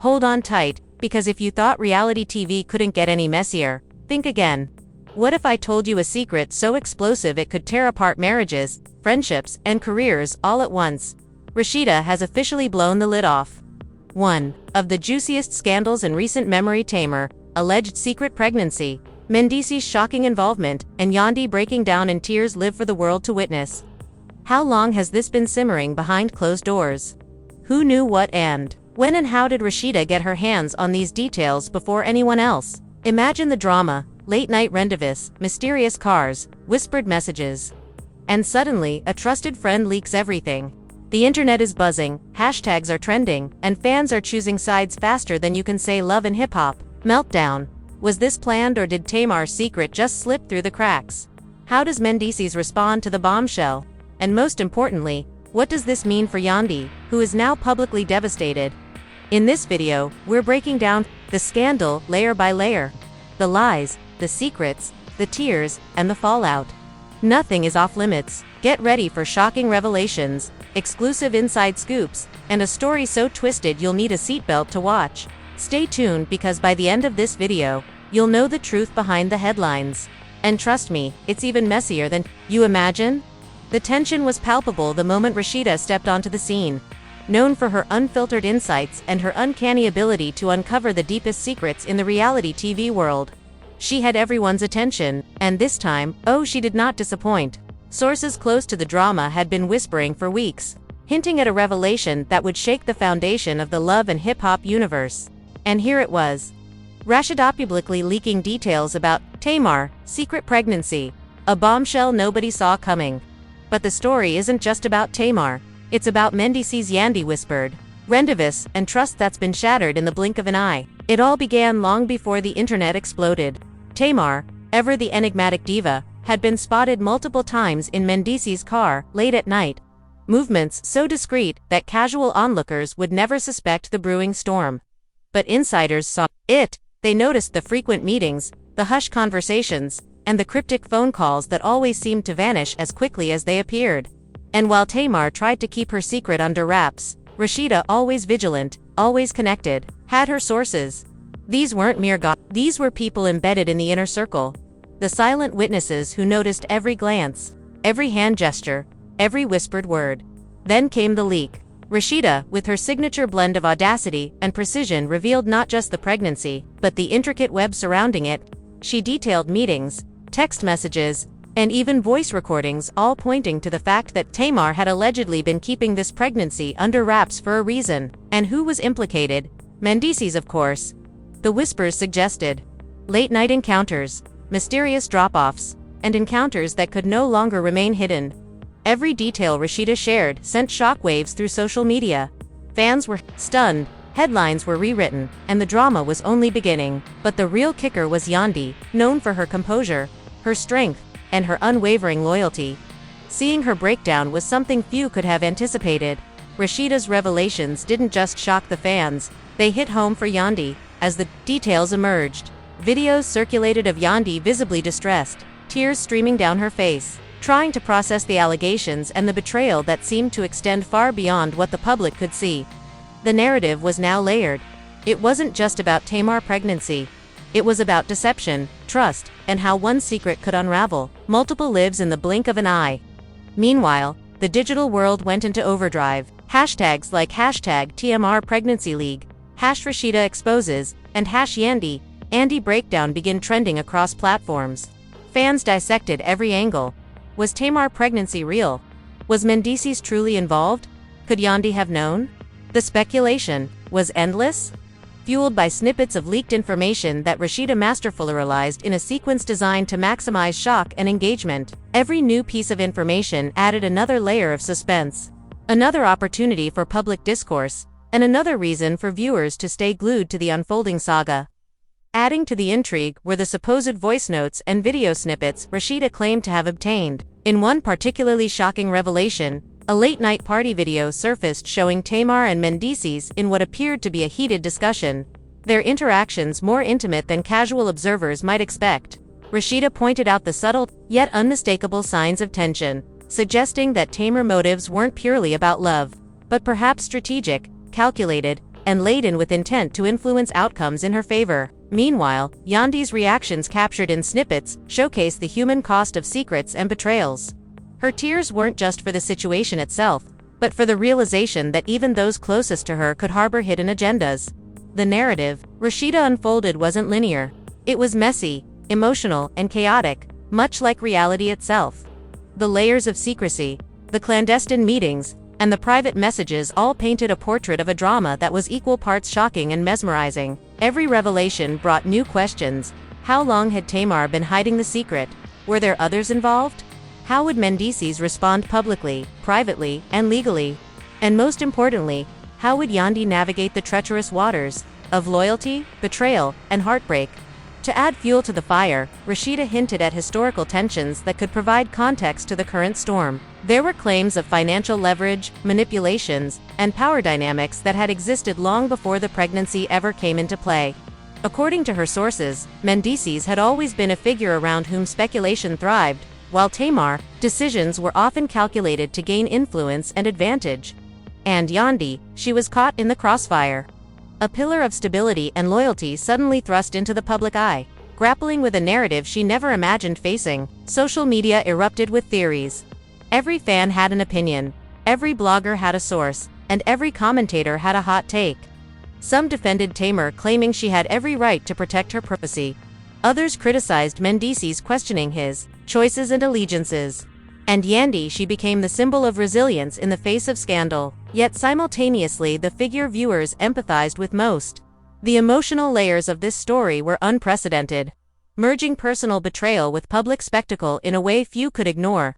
Hold on tight, because if you thought reality TV couldn't get any messier, think again. What if I told you a secret so explosive it could tear apart marriages, friendships, and careers all at once? Rasheeda has officially blown the lid off. One of the juiciest scandals in recent memory: Tamar, alleged secret pregnancy, Mendice's shocking involvement, and Yandy breaking down in tears live for the world to witness. How long has this been simmering behind closed doors? Who knew what and when, and how did Rasheeda get her hands on these details before anyone else? Imagine the drama: late-night rendezvous, mysterious cars, whispered messages. And suddenly, a trusted friend leaks everything. The internet is buzzing, hashtags are trending, and fans are choosing sides faster than you can say love and hip-hop. Meltdown. Was this planned, or did Tamar's secret just slip through the cracks? How does Mendice's respond to the bombshell? And most importantly, what does this mean for Yandy, who is now publicly devastated? In this video, we're breaking down the scandal layer by layer. The lies, the secrets, the tears, and the fallout. Nothing is off limits. Get ready for shocking revelations, exclusive inside scoops, and a story so twisted you'll need a seatbelt to watch. Stay tuned, because by the end of this video, you'll know the truth behind the headlines. And trust me, it's even messier than you imagine. The tension was palpable the moment Rasheeda stepped onto the scene. Known for her unfiltered insights and her uncanny ability to uncover the deepest secrets in the reality TV world, she had everyone's attention, and this time, oh, she did not disappoint. Sources close to the drama had been whispering for weeks, hinting at a revelation that would shake the foundation of the love and hip-hop universe. And here it was. Rasheeda publicly leaking details about Tamar's secret pregnancy, a bombshell nobody saw coming. But the story isn't just about Tamar. It's about Mendice's Yandy whispered rendezvous and trust that's been shattered in the blink of an eye. It all began long before the internet exploded. Tamar, ever the enigmatic diva, had been spotted multiple times in Mendice's car late at night. Movements so discreet that casual onlookers would never suspect the brewing storm. But insiders saw it. They noticed the frequent meetings, the hushed conversations, and the cryptic phone calls that always seemed to vanish as quickly as they appeared. And while Tamar tried to keep her secret under wraps, Rasheeda, always vigilant, always connected, had her sources. These weren't mere these were people embedded in the inner circle. The silent witnesses who noticed every glance, every hand gesture, every whispered word. Then came the leak. Rasheeda, with her signature blend of audacity and precision, revealed not just the pregnancy, but the intricate web surrounding it. She detailed meetings, text messages, and even voice recordings, all pointing to the fact that Tamar had allegedly been keeping this pregnancy under wraps for a reason. And who was implicated? Mendice's, of course. The whispers suggested late-night encounters, mysterious drop-offs, and encounters that could no longer remain hidden. Every detail Rasheeda shared sent shockwaves through social media. Fans were stunned, headlines were rewritten, and the drama was only beginning. But the real kicker was Yandy, known for her composure, her strength, and her unwavering loyalty. Seeing her breakdown was something few could have anticipated. Rasheeda's revelations didn't just shock the fans, they hit home for Yandy. As the details emerged, videos circulated of Yandy visibly distressed, tears streaming down her face, trying to process the allegations and the betrayal that seemed to extend far beyond what the public could see. The narrative was now layered. It wasn't just about Tamar's pregnancy. It was about deception, trust, and how one secret could unravel multiple lives in the blink of an eye. Meanwhile, the digital world went into overdrive. Hashtags like #TMR Pregnancy League, #Rasheeda Exposes, and #Yandy Breakdown began trending across platforms. Fans dissected every angle. Was Tamar's pregnancy real? Was Mendice's truly involved? Could Yandy have known? The speculation was endless, fueled by snippets of leaked information that Rasheeda masterfully realized in a sequence designed to maximize shock and engagement. Every new piece of information added another layer of suspense, another opportunity for public discourse, and another reason for viewers to stay glued to the unfolding saga. Adding to the intrigue were the supposed voice notes and video snippets Rasheeda claimed to have obtained. In one particularly shocking revelation, a late-night party video surfaced showing Tamar and Mendice's in what appeared to be a heated discussion, their interactions more intimate than casual observers might expect. Rasheeda pointed out the subtle, yet unmistakable signs of tension, suggesting that Tamar's motives weren't purely about love, but perhaps strategic, calculated, and laden with intent to influence outcomes in her favor. Meanwhile, Yandy's reactions captured in snippets showcase the human cost of secrets and betrayals. Her tears weren't just for the situation itself, but for the realization that even those closest to her could harbor hidden agendas. The narrative Rasheeda unfolded wasn't linear. It was messy, emotional, and chaotic, much like reality itself. The layers of secrecy, the clandestine meetings, and the private messages all painted a portrait of a drama that was equal parts shocking and mesmerizing. Every revelation brought new questions. How long had Tamar been hiding the secret? Were there others involved? How would Mendices respond publicly, privately, and legally? And most importantly, how would Yandy navigate the treacherous waters of loyalty, betrayal, and heartbreak? To add fuel to the fire, Rasheeda hinted at historical tensions that could provide context to the current storm. There were claims of financial leverage, manipulations, and power dynamics that had existed long before the pregnancy ever came into play. According to her sources, Mendices had always been a figure around whom speculation thrived, while Tamar, decisions were often calculated to gain influence and advantage. And Yandy, she was caught in the crossfire. A pillar of stability and loyalty suddenly thrust into the public eye. Grappling with a narrative she never imagined facing, social media erupted with theories. Every fan had an opinion, every blogger had a source, and every commentator had a hot take. Some defended Tamar, claiming she had every right to protect her privacy. Others criticized Mendices, questioning his choices and allegiances. And Yandy, she became the symbol of resilience in the face of scandal. Yet simultaneously, the figure viewers empathized with most. The emotional layers of this story were unprecedented, merging personal betrayal with public spectacle in a way few could ignore.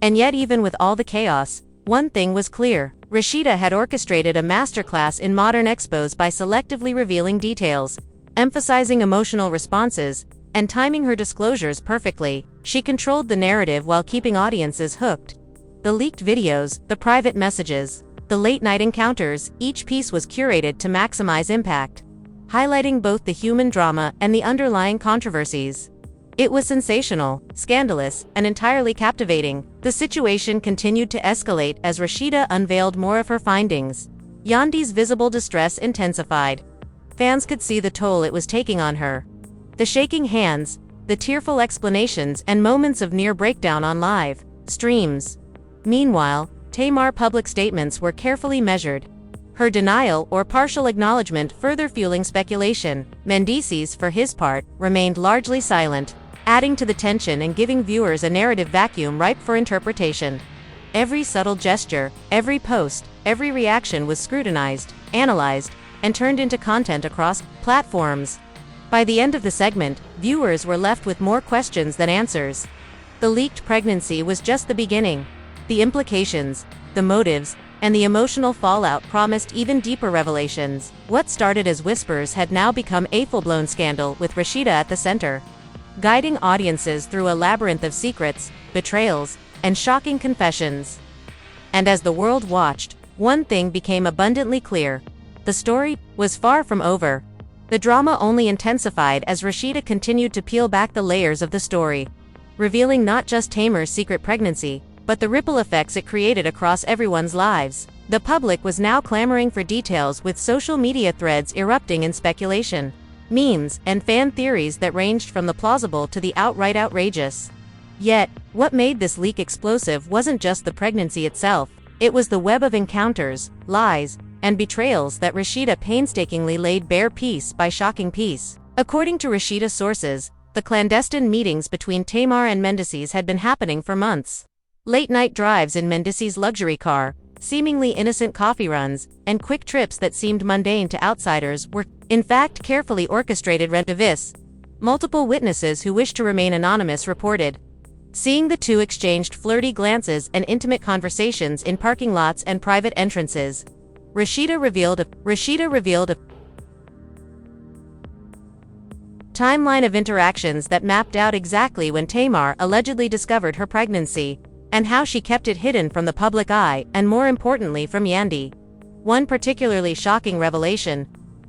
And yet, even with all the chaos, one thing was clear. Rasheeda had orchestrated a masterclass in modern expose by selectively revealing details, emphasizing emotional responses, and timing her disclosures perfectly. She controlled the narrative while keeping audiences hooked. The leaked videos, the private messages, the late-night encounters, each piece was curated to maximize impact, highlighting both the human drama and the underlying controversies. It was sensational, scandalous, and entirely captivating. The situation continued to escalate as Rasheeda unveiled more of her findings. Yandy's visible distress intensified. Fans could see the toll it was taking on her. The shaking hands, the tearful explanations, and moments of near breakdown on live streams. Meanwhile, Tamar's public statements were carefully measured, her denial or partial acknowledgement further fueling speculation. Mendices, for his part, remained largely silent, adding to the tension and giving viewers a narrative vacuum ripe for interpretation. Every subtle gesture, every post, every reaction was scrutinized, analyzed, and turned into content across platforms. By the end of the segment, viewers were left with more questions than answers. The leaked pregnancy was just the beginning. The implications, the motives, and the emotional fallout promised even deeper revelations. What started as whispers had now become a full-blown scandal, with Rasheeda at the center, guiding audiences through a labyrinth of secrets, betrayals, and shocking confessions. And as the world watched, one thing became abundantly clear. The story was far from over. The drama only intensified as Rasheeda continued to peel back the layers of the story, revealing not just Tamar's secret pregnancy, but the ripple effects it created across everyone's lives. The public was now clamoring for details, with social media threads erupting in speculation, memes, and fan theories that ranged from the plausible to the outright outrageous. Yet, what made this leak explosive wasn't just the pregnancy itself. It was the web of encounters, lies, and betrayals that Rasheeda painstakingly laid bare piece by shocking piece. According to Rasheeda's sources, the clandestine meetings between Tamar and Mendices had been happening for months. Late-night drives in Mendices' luxury car, seemingly innocent coffee runs, and quick trips that seemed mundane to outsiders were, in fact, carefully orchestrated. Multiple witnesses who wished to remain anonymous reported seeing the two exchanged flirty glances and intimate conversations in parking lots and private entrances. Rasheeda revealed a timeline of interactions that mapped out exactly when Tamar allegedly discovered her pregnancy, and how she kept it hidden from the public eye and, more importantly, from Yandy. One particularly shocking revelation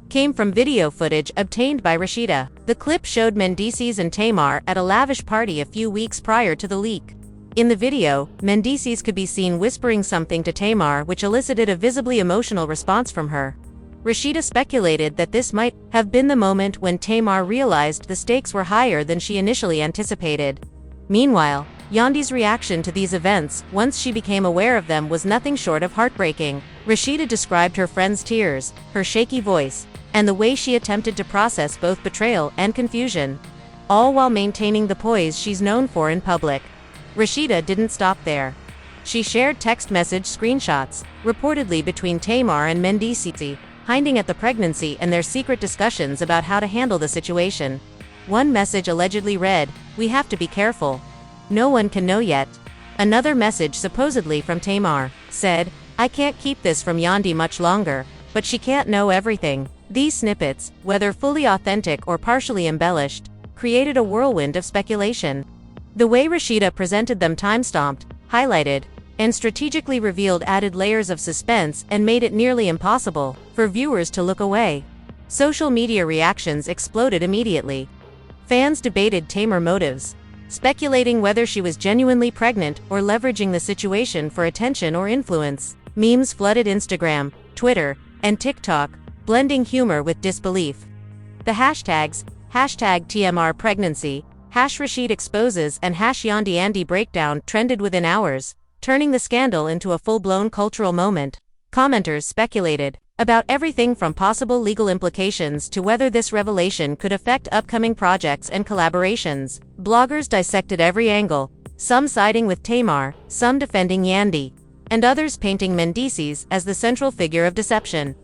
came from video footage obtained by Rasheeda. The clip showed Mendices and Tamar at a lavish party a few weeks prior to the leak. In the video, Mendices could be seen whispering something to Tamar, which elicited a visibly emotional response from her. Rasheeda speculated that this might have been the moment when Tamar realized the stakes were higher than she initially anticipated. Meanwhile, Yandy's reaction to these events, once she became aware of them, was nothing short of heartbreaking. Rasheeda described her friend's tears, her shaky voice, and the way she attempted to process both betrayal and confusion, all while maintaining the poise she's known for in public. Rasheeda didn't stop there. She shared text message screenshots, reportedly between Tamar and Mendici, hinting at the pregnancy and their secret discussions about how to handle the situation. One message allegedly read, "We have to be careful. No one can know yet." Another message, supposedly from Tamar, said, "I can't keep this from Yandy much longer, but she can't know everything." These snippets, whether fully authentic or partially embellished, created a whirlwind of speculation. The way Rasheeda presented them time-stamped, highlighted, and strategically revealed added layers of suspense and made it nearly impossible for viewers to look away. Social media reactions exploded immediately. Fans debated Tamar motives, speculating whether she was genuinely pregnant or leveraging the situation for attention or influence. Memes flooded Instagram, Twitter, and TikTok, blending humor with disbelief. The hashtags, #TMRPregnancy, #Rasheed exposes and #Yandy breakdown trended within hours, turning the scandal into a full-blown cultural moment. Commenters speculated about everything from possible legal implications to whether this revelation could affect upcoming projects and collaborations. Bloggers dissected every angle, some siding with Tamar, some defending Yandy, and others painting Mendici as the central figure of deception.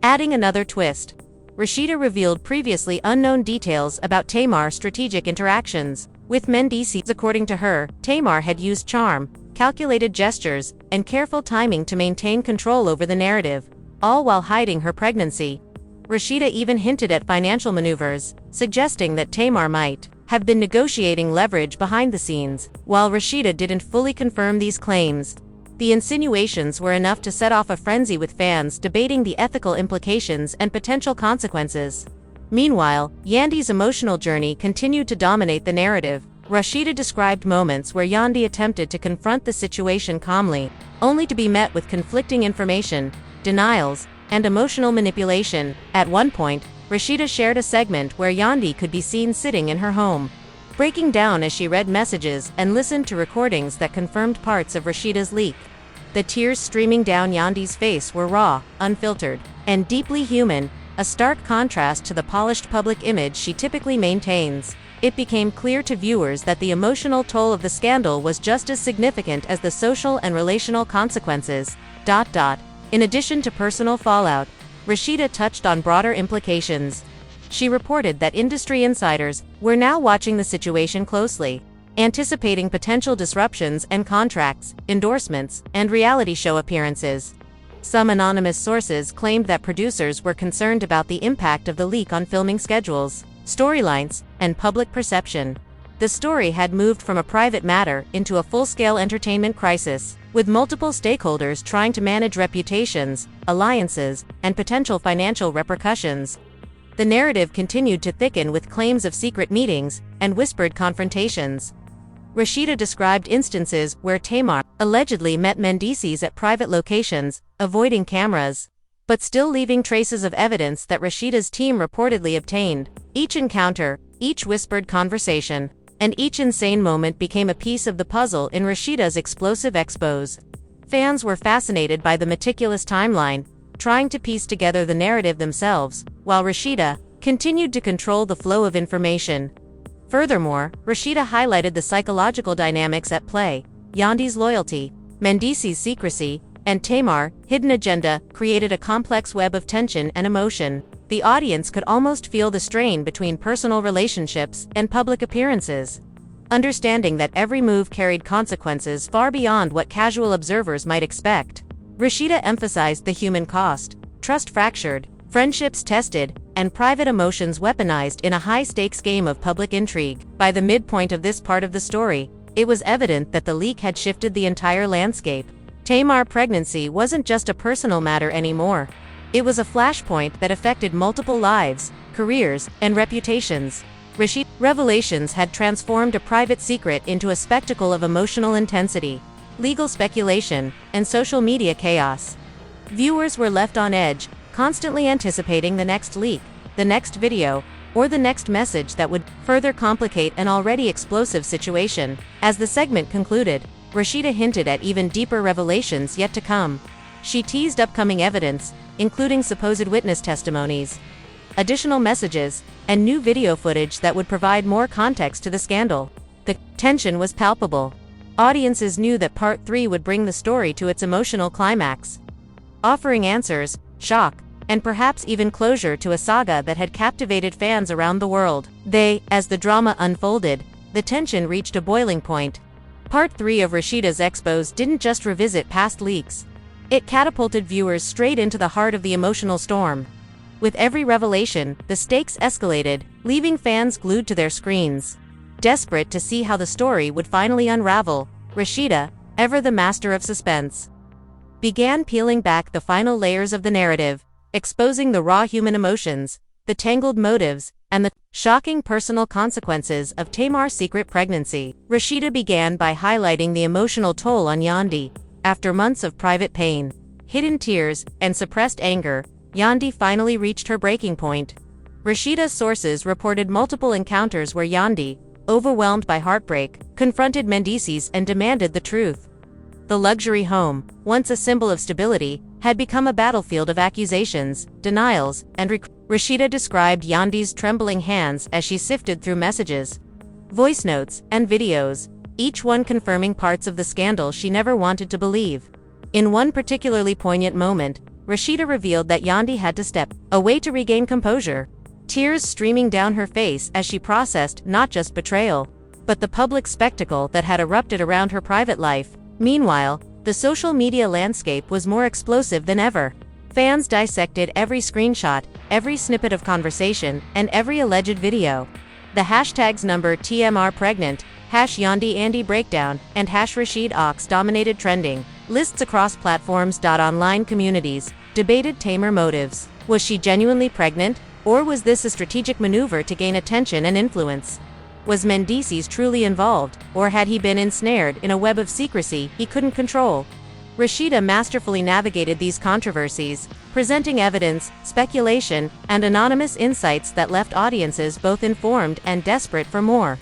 Adding another twist, Rasheeda revealed previously unknown details about Tamar's strategic interactions with Mendici. According to her, Tamar had used charm, calculated gestures, and careful timing to maintain control over the narrative, all while hiding her pregnancy. Rasheeda even hinted at financial maneuvers, suggesting that Tamar might have been negotiating leverage behind the scenes. While Rasheeda didn't fully confirm these claims, the insinuations were enough to set off a frenzy with fans debating the ethical implications and potential consequences. Meanwhile, Yandy's emotional journey continued to dominate the narrative. Rasheeda described moments where Yandy attempted to confront the situation calmly, only to be met with conflicting information, denials, and emotional manipulation. At one point, Rasheeda shared a segment where Yandy could be seen sitting in her home, breaking down as she read messages and listened to recordings that confirmed parts of Rasheeda's leak. The tears streaming down Yandy's face were raw, unfiltered, and deeply human, a stark contrast to the polished public image she typically maintains. It became clear to viewers that the emotional toll of the scandal was just as significant as the social and relational consequences. In addition to personal fallout, Rasheeda touched on broader implications. She reported that industry insiders were now watching the situation closely, anticipating potential disruptions and contracts, endorsements, and reality show appearances. Some anonymous sources claimed that producers were concerned about the impact of the leak on filming schedules, storylines, and public perception. The story had moved from a private matter into a full-scale entertainment crisis, with multiple stakeholders trying to manage reputations, alliances, and potential financial repercussions. The narrative continued to thicken with claims of secret meetings and whispered confrontations. Rasheeda described instances where Tamar allegedly met Mendici at private locations, avoiding cameras, but still leaving traces of evidence that Rasheeda's team reportedly obtained. Each encounter, each whispered conversation, and each insane moment became a piece of the puzzle in Rasheeda's explosive expose. Fans were fascinated by the meticulous timeline, trying to piece together the narrative themselves, while Rasheeda continued to control the flow of information. Furthermore, Rasheeda highlighted the psychological dynamics at play. Yandy's loyalty, Mendici's secrecy, and Tamar's hidden agenda created a complex web of tension and emotion. The audience could almost feel the strain between personal relationships and public appearances, understanding that every move carried consequences far beyond what casual observers might expect. Rasheeda emphasized the human cost: trust fractured, friendships tested, and private emotions weaponized in a high-stakes game of public intrigue. By the midpoint of this part of the story, it was evident that the leak had shifted the entire landscape. Tamar's pregnancy wasn't just a personal matter anymore. It was a flashpoint that affected multiple lives, careers, and reputations. Rasheeda's revelations had transformed a private secret into a spectacle of emotional intensity, legal speculation, and social media chaos. Viewers were left on edge, constantly anticipating the next leak, the next video, or the next message that would further complicate an already explosive situation. As the segment concluded, Rasheeda hinted at even deeper revelations yet to come. She teased upcoming evidence, including supposed witness testimonies, additional messages, and new video footage that would provide more context to the scandal. The tension was palpable. Audiences knew that Part 3 would bring the story to its emotional climax, offering answers, shock, and perhaps even closure to a saga that had captivated fans around the world. As the drama unfolded, the tension reached a boiling point. Part 3 of Rasheeda's Expos didn't just revisit past leaks. It catapulted viewers straight into the heart of the emotional storm. With every revelation, the stakes escalated, leaving fans glued to their screens. Desperate to see how the story would finally unravel, Rasheeda, ever the master of suspense, began peeling back the final layers of the narrative, exposing the raw human emotions, the tangled motives, and the shocking personal consequences of Tamar's secret pregnancy. Rasheeda began by highlighting the emotional toll on Yandy. After months of private pain, hidden tears, and suppressed anger, Yandy finally reached her breaking point. Rasheeda's sources reported multiple encounters where Yandy, overwhelmed by heartbreak, confronted Mendices and demanded the truth. The luxury home, once a symbol of stability, had become a battlefield of accusations, denials, and Rasheeda described Yandy's trembling hands as she sifted through messages, voice notes, and videos, each one confirming parts of the scandal she never wanted to believe. In one particularly poignant moment, Rasheeda revealed that Yandy had to step away to regain composure, tears streaming down her face as she processed not just betrayal, but the public spectacle that had erupted around her private life. Meanwhile, the social media landscape was more explosive than ever. Fans dissected every screenshot, every snippet of conversation, and every alleged video. The hashtags number TMR pregnant, #Yandy Andy breakdown, and #Rashid Ox dominated trending lists across platforms. Online communities debated Tamar motives. Was she genuinely pregnant, or was this a strategic maneuver to gain attention and influence? Was Mendices truly involved, or had he been ensnared in a web of secrecy he couldn't control? Rasheeda masterfully navigated these controversies, presenting evidence, speculation, and anonymous insights that left audiences both informed and desperate for more.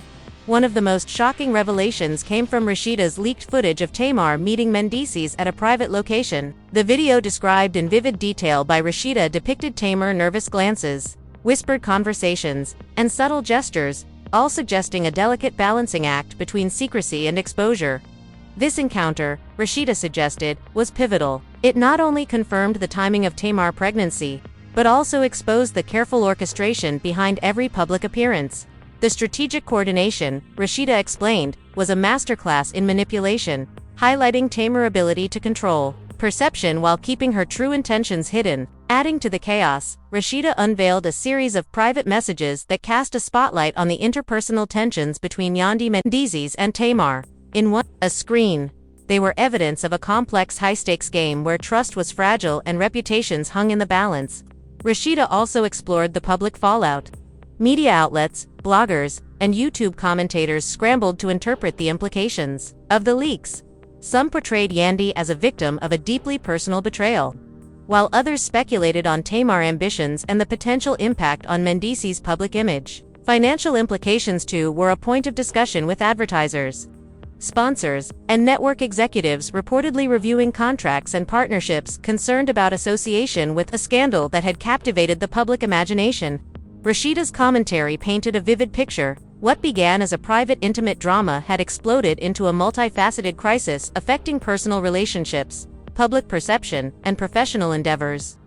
One of the most shocking revelations came from Rasheeda's leaked footage of Tamar meeting Mendices at a private location. The video, described in vivid detail by Rasheeda, depicted Tamar nervous glances, whispered conversations, and subtle gestures, all suggesting a delicate balancing act between secrecy and exposure. This encounter, Rasheeda suggested, was pivotal. It not only confirmed the timing of Tamar's pregnancy, but also exposed the careful orchestration behind every public appearance. The strategic coordination, Rasheeda explained, was a masterclass in manipulation, highlighting Tamar's ability to control perception while keeping her true intentions hidden. Adding to the chaos, Rasheeda unveiled a series of private messages that cast a spotlight on the interpersonal tensions between Yandy Mendices and Tamar. In a screen, they were evidence of a complex high-stakes game where trust was fragile and reputations hung in the balance. Rasheeda also explored the public fallout. Media outlets, bloggers, and YouTube commentators scrambled to interpret the implications of the leaks. Some portrayed Yandy as a victim of a deeply personal betrayal, while others speculated on Tamar's ambitions and the potential impact on Mendices' public image. Financial implications too were a point of discussion, with advertisers, sponsors, and network executives reportedly reviewing contracts and partnerships concerned about association with a scandal that had captivated the public imagination. Rasheeda's commentary painted a vivid picture. What began as a private, intimate drama had exploded into a multifaceted crisis affecting personal relationships, public perception, and professional endeavors.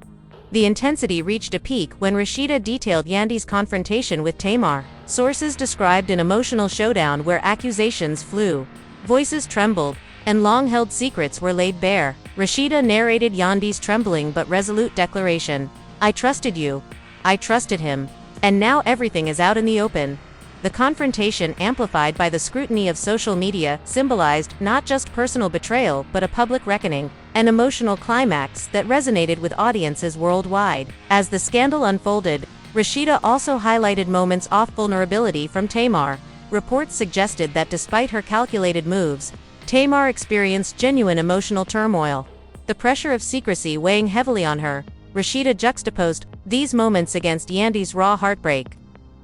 The intensity reached a peak when Rasheeda detailed Yandy's confrontation with Tamar. Sources described an emotional showdown where accusations flew, voices trembled, and long-held secrets were laid bare. Rasheeda narrated Yandy's trembling but resolute declaration, "I trusted you. I trusted him. And now everything is out in the open." The confrontation, amplified by the scrutiny of social media, symbolized not just personal betrayal but a public reckoning, an emotional climax that resonated with audiences worldwide. As the scandal unfolded, Rasheeda also highlighted moments of vulnerability from Tamar. Reports suggested that despite her calculated moves, Tamar experienced genuine emotional turmoil, the pressure of secrecy weighing heavily on her. Rasheeda juxtaposed these moments against Yandy's raw heartbreak,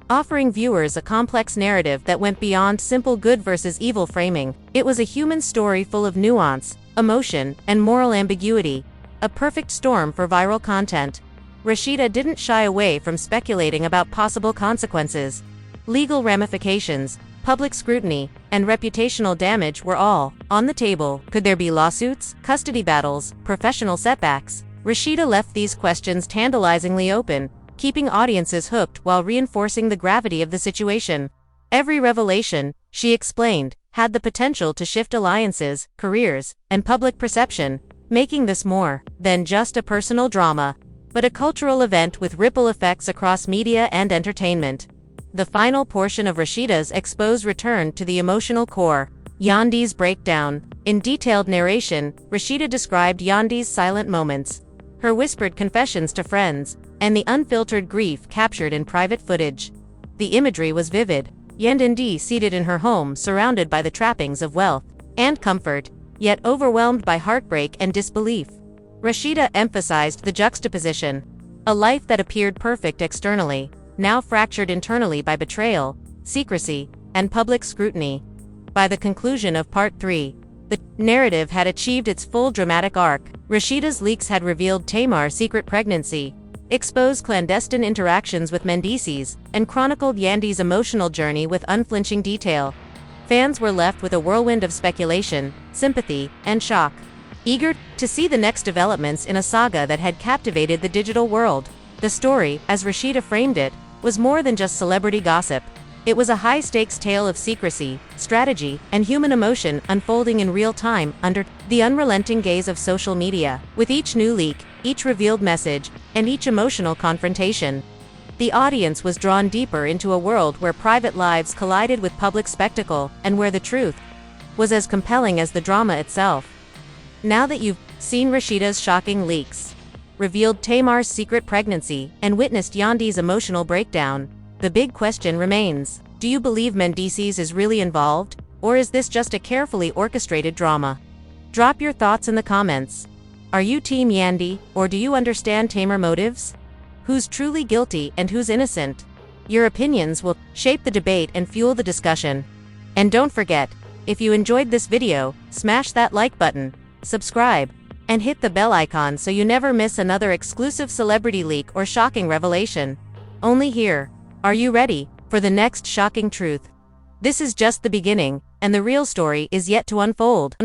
offering viewers a complex narrative that went beyond simple good versus evil framing. It was a human story full of nuance, emotion, and moral ambiguity, a perfect storm for viral content. Rasheeda didn't shy away from speculating about possible consequences. Legal ramifications, public scrutiny, and reputational damage were all on the table. Could there be lawsuits, custody battles, professional setbacks? Rasheeda left these questions tantalizingly open, keeping audiences hooked while reinforcing the gravity of the situation. Every revelation, she explained, had the potential to shift alliances, careers, and public perception, making this more than just a personal drama, but a cultural event with ripple effects across media and entertainment. The final portion of Rasheeda's expose returned to the emotional core, Yandy's breakdown. In detailed narration, Rasheeda described Yandy's silent moments, her whispered confessions to friends, and the unfiltered grief captured in private footage. The imagery was vivid. Yandy seated in her home surrounded by the trappings of wealth and comfort, yet overwhelmed by heartbreak and disbelief. Rasheeda emphasized the juxtaposition. A life that appeared perfect externally, now fractured internally by betrayal, secrecy, and public scrutiny. By the conclusion of Part 3, the narrative had achieved its full dramatic arc. Rasheeda's leaks had revealed Tamar's secret pregnancy, exposed clandestine interactions with Mendices, and chronicled Yandy's emotional journey with unflinching detail. Fans were left with a whirlwind of speculation, sympathy, and shock, eager to see the next developments in a saga that had captivated the digital world. The story, as Rasheeda framed it, was more than just celebrity gossip. It was a high-stakes tale of secrecy, strategy, and human emotion unfolding in real time under the unrelenting gaze of social media. With each new leak, each revealed message, and each emotional confrontation, the audience was drawn deeper into a world where private lives collided with public spectacle, and where the truth was as compelling as the drama itself. Now that you've seen Rasheeda's shocking leaks, revealed Tamar's secret pregnancy, and witnessed Yandy's emotional breakdown, the big question remains: do you believe Mendices is really involved, or is this just a carefully orchestrated drama? Drop your thoughts in the comments. Are you Team Yandy, or do you understand Tamar motives? Who's truly guilty and who's innocent? Your opinions will shape the debate and fuel the discussion. And don't forget, if you enjoyed this video, smash that like button, subscribe, and hit the bell icon so you never miss another exclusive celebrity leak or shocking revelation. Only here. Are you ready for the next shocking truth? This is just the beginning, and the real story is yet to unfold.